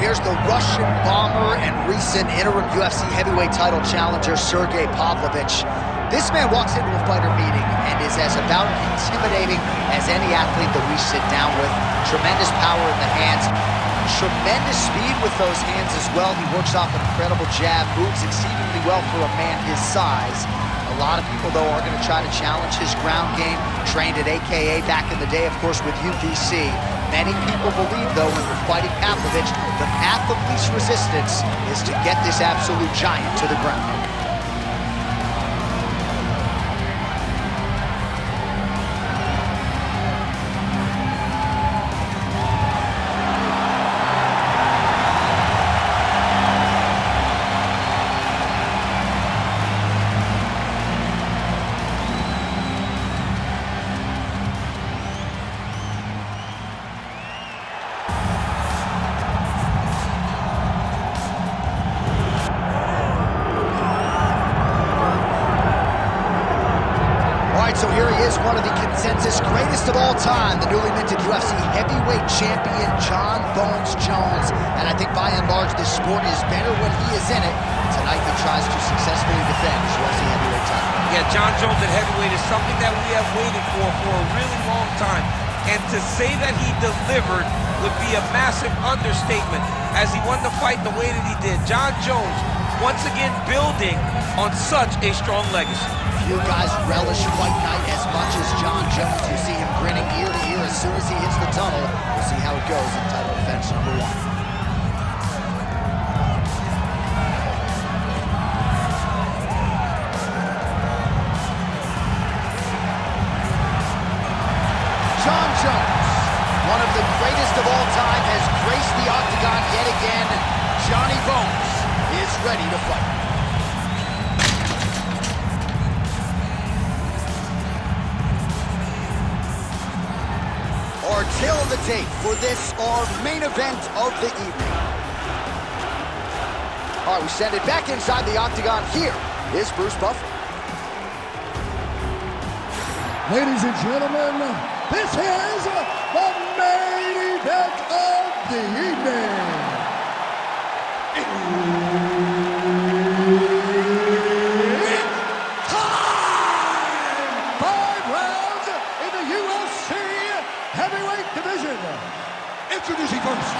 here's the Russian bomber and recent interim UFC heavyweight title challenger, Sergey Pavlovich. This man walks into a fighter meeting and is as about intimidating as any athlete that we sit down with. Tremendous power in the hands, tremendous speed with those hands as well. He works off an incredible jab, moves exceedingly well for a man his size. A lot of people, though, are going to try to challenge his ground game. Trained at AKA back in the day, of course, with UFC. Many people believe, though, when you're fighting Pavlovich, the path of least resistance is to get this absolute giant to the ground. So here he is, one of the consensus greatest of all time, the newly minted UFC heavyweight champion, Jon Bones Jones. And I think by and large, this sport is better when he is in it. Tonight he tries to successfully defend his UFC heavyweight title. Yeah, Jon Jones at heavyweight is something that we have waited for a really long time. And to say that he delivered would be a massive understatement as he won the fight the way that he did. Jon Jones, once again, building on such a strong legacy. Few guys relish fight night as much as Jon Jones. You see him grinning ear to ear as soon as he hits the tunnel. We'll see how it goes in title defense number 1. Jon Jones, one of the greatest of all time, has graced the octagon yet again. Johnny Bones is ready to fight. Our tail of the tape for this, our main event of the evening. All right, we send it back inside the octagon. Here is Bruce Buffer. Ladies and gentlemen, this is the main event of the evening. It's time! 5 rounds in the UFC heavyweight division. Introducing first,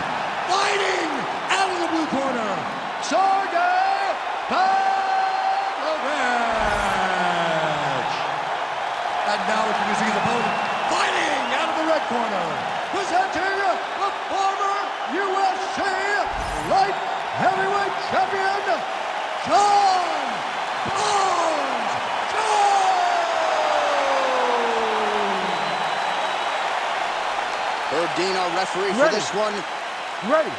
fighting out of the blue corner, Sergey Pavlovich. And now introducing his opponent, fighting out of the red corner, presenting the former UFC light heavyweight champion, Jon Bones Jones. Herb Dean, our referee for this one. Ready.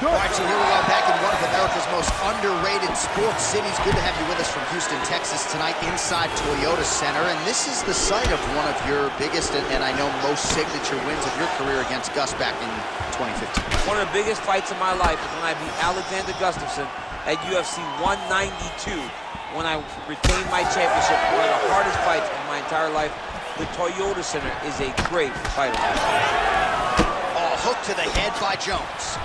Good. All right, so here we are back in one of America's most underrated sports cities. Good to have you with us from Houston, Texas tonight inside Toyota Center. And this is the site of one of your biggest and I know most signature wins of your career against Gus back in 2015. One of the biggest fights of my life was when I beat Alexander Gustafsson at UFC 192 when I retained my championship. One of the hardest fights of my entire life. The Toyota Center is a great fight. Oh, hook to the head by Jones.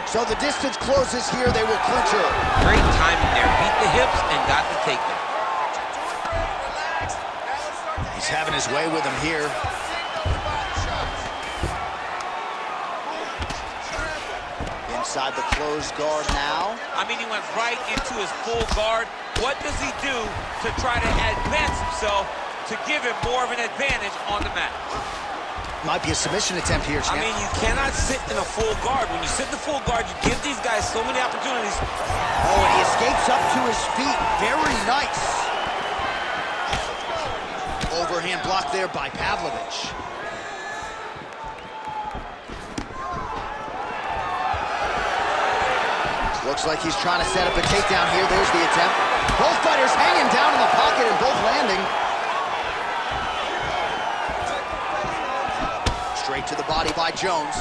So the distance closes here. They will clinch her. Great timing there. Beat the hips and got the takedown. He's having his way with him here. Inside the closed guard now. I mean, he went right into his full guard. What does he do to try to advance himself to give him more of an advantage on the mat? Might be a submission attempt here, champ. I mean, you cannot sit in a full guard. When you sit in the full guard, you give these guys so many opportunities. Oh, and he escapes up to his feet. Very nice. Overhand block there by Pavlovich. Looks like he's trying to set up a takedown here. There's the attempt. Both fighters hanging down in the pocket and both landing. Straight to the body by Jones.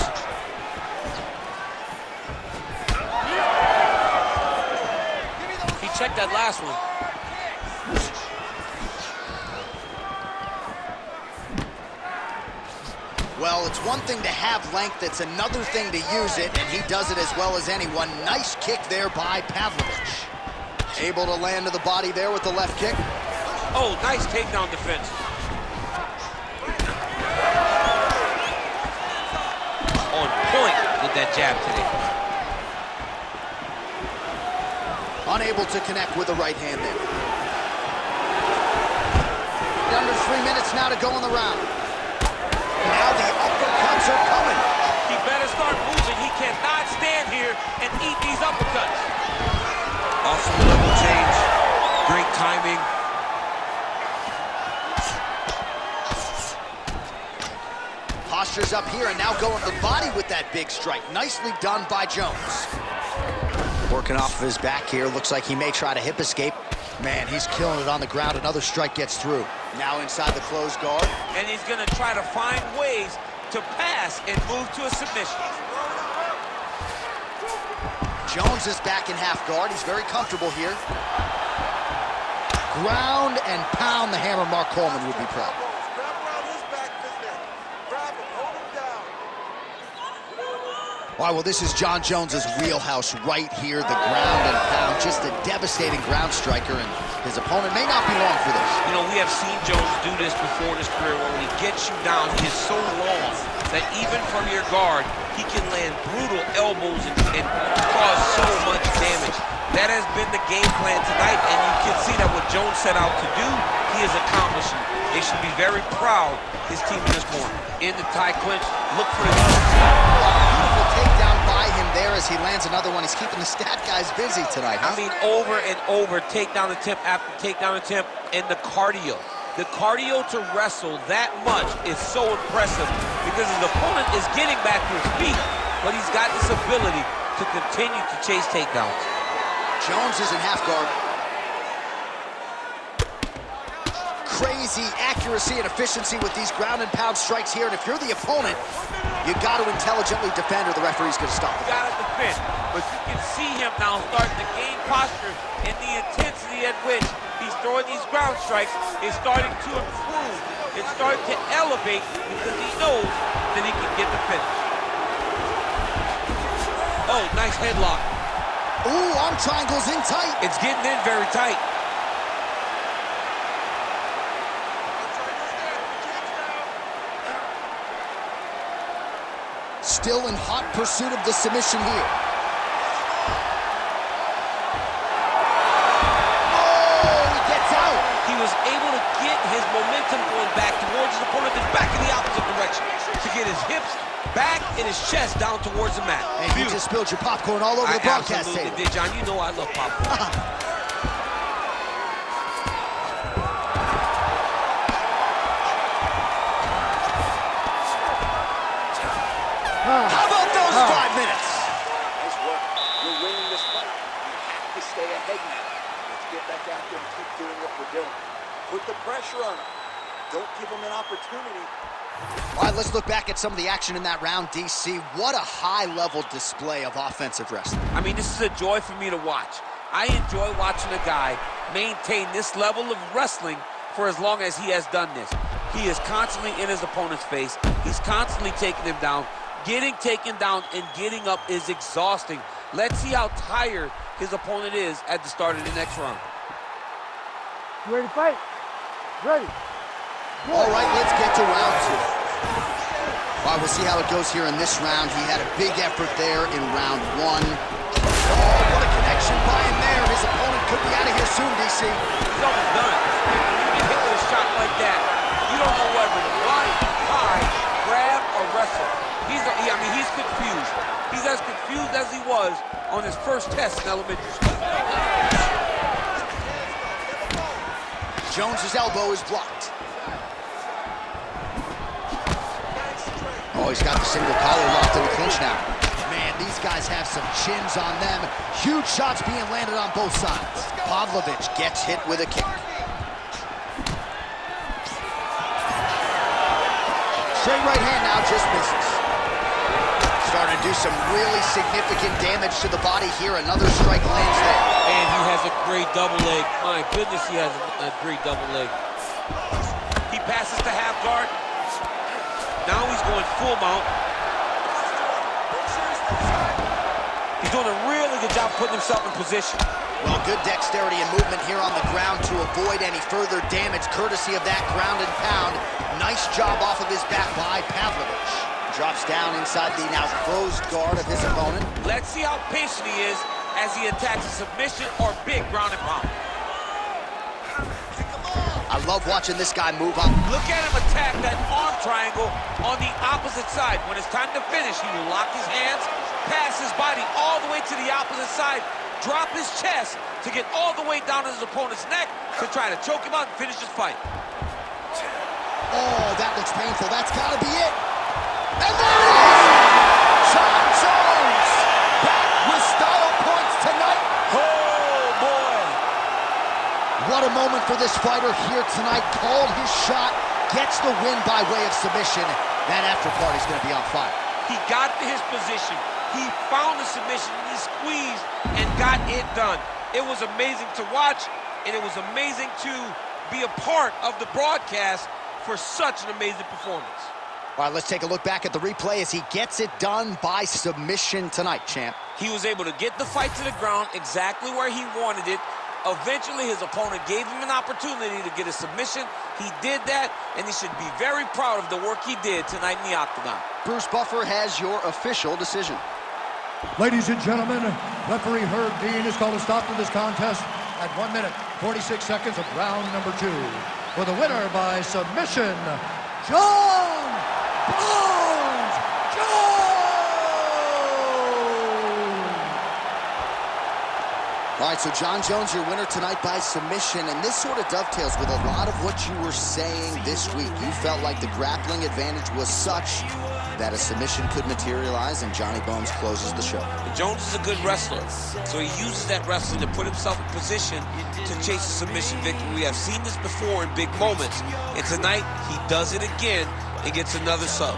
He checked that last one. Well, it's one thing to have length, it's another thing to use it, and he does it as well as anyone. Nice kick there by Pavlovich. Able to land to the body there with the left kick. Oh, nice takedown defense. On point with that jab today. Unable to connect with the right hand there. Under 3 minutes now to go in the round. Now the uppercuts are coming. He better start moving. He cannot stand here and eat these uppercuts. Awesome level change. Great timing. Posture's up here and now going to the body with that big strike. Nicely done by Jones. Working off of his back here. Looks like he may try to hip escape. Man, he's killing it on the ground. Another strike gets through. Now inside the closed guard. And he's going to try to find ways to pass and move to a submission. Jones is back in half guard. He's very comfortable here. Ground and pound the hammer. Mark Coleman would be proud. All right, well, this is John Jones's wheelhouse right here, the ground and pound. Just a devastating ground striker, and his opponent may not be long for this. You know, we have seen Jones do this before in his career, where when he gets you down, he is so long that even from your guard, he can land brutal elbows and cause so much damage. That has been the game plan tonight, and you can see that what Jones set out to do, he is accomplishing. They should be very proud, his team in this corner. In the tie clinch, look for the beautiful takedown by him there as he lands another one. He's keeping the stat guys busy tonight, huh? I mean, over and over, takedown attempt after takedown attempt, and the cardio. The cardio to wrestle that much is so impressive because his opponent is getting back to his feet, but he's got this ability to continue to chase takedowns. Jones is in half guard. Crazy accuracy and efficiency with these ground and pound strikes here, and if you're the opponent, you got to intelligently defend or the referee's going to stop it. You got to defend, but you can see him now starting to gain posture, and the intensity at which he's throwing these ground strikes is starting to improve. It's starting to elevate because he knows that he can get the finish. Oh, nice headlock. Ooh, arm triangles in tight. It's getting in very tight. Still in hot pursuit of the submission here. Oh, he gets out. He was able to get his momentum going back towards his opponent, and back in the opposite direction to get his hips back and his chest down towards the mat. And you just spilled your popcorn all over the broadcast table. I absolutely did, John. You know I love popcorn. How about those 5 minutes? Nice work. We're winning this fight. We have to stay ahead now. Let's get back out there and keep doing what we're doing. Put the pressure on them. Don't give them an opportunity. All right, let's look back at some of the action in that round, DC. What a high-level display of offensive wrestling. I mean, this is a joy for me to watch. I enjoy watching a guy maintain this level of wrestling for as long as he has done this. He is constantly in his opponent's face. He's constantly taking him down. Getting taken down and getting up is exhausting. Let's see how tired his opponent is at the start of the next round. You ready to fight? Ready. All right, let's get to round 2. All right, we'll see how it goes here in this round. He had a big effort there in round 1. Oh, what a connection by him there. His opponent could be out of here soon, DC. He's almost done. When you get hit with a shot like that, you don't know whether to run, hide, grab, or wrestle. He's confused. He's as confused as he was on his first test in elementary school. Jones's elbow is blocked. Oh, he's got the single collar locked in the clinch now. Man, these guys have some chins on them. Huge shots being landed on both sides. Pavlovich gets hit with a kick. Straight right hand now, just misses. Starting to do some really significant damage to the body here. Another strike lands there. And he has a great double leg. My goodness, he has a great double leg. He passes to half guard. Now he's going full mount. He's doing a really good job putting himself in position. Well, good dexterity and movement here on the ground to avoid any further damage, courtesy of that ground and pound. Nice job off of his back by Pavlovich. Drops down inside the now closed guard of his opponent. Let's see how patient he is as he attacks a submission or big ground and pound. I love watching this guy move up. Look at him attack that arm triangle on the opposite side. When it's time to finish, he will lock his hands, pass his body all the way to the opposite side, drop his chest to get all the way down to his opponent's neck to try to choke him out and finish his fight. Oh, that looks painful. That's got to be it. And there it is! John Jones back with style points tonight. Oh, boy. What a moment for this fighter here tonight. Called his shot, gets the win by way of submission. That after party's going to be on fire. He got to his position. He found the submission, he squeezed and got it done. It was amazing to watch, and it was amazing to be a part of the broadcast for such an amazing performance. All right, let's take a look back at the replay as he gets it done by submission tonight, champ. He was able to get the fight to the ground exactly where he wanted it. Eventually, his opponent gave him an opportunity to get a submission. He did that, and he should be very proud of the work he did tonight in the octagon. Bruce Buffer has your official decision. Ladies and gentlemen, referee Herb Dean has called a stop to this contest at 1 minute, 46 seconds of round number 2. For the winner by submission, John Bones Jones! All right, so John Jones, your winner tonight by submission, and this sort of dovetails with a lot of what you were saying this week. You felt like the grappling advantage was such that a submission could materialize, and Johnny Bones closes the show. Jones is a good wrestler, so he uses that wrestling to put himself in position to chase a submission victory. We have seen this before in big moments, and tonight he does it again and gets another sub.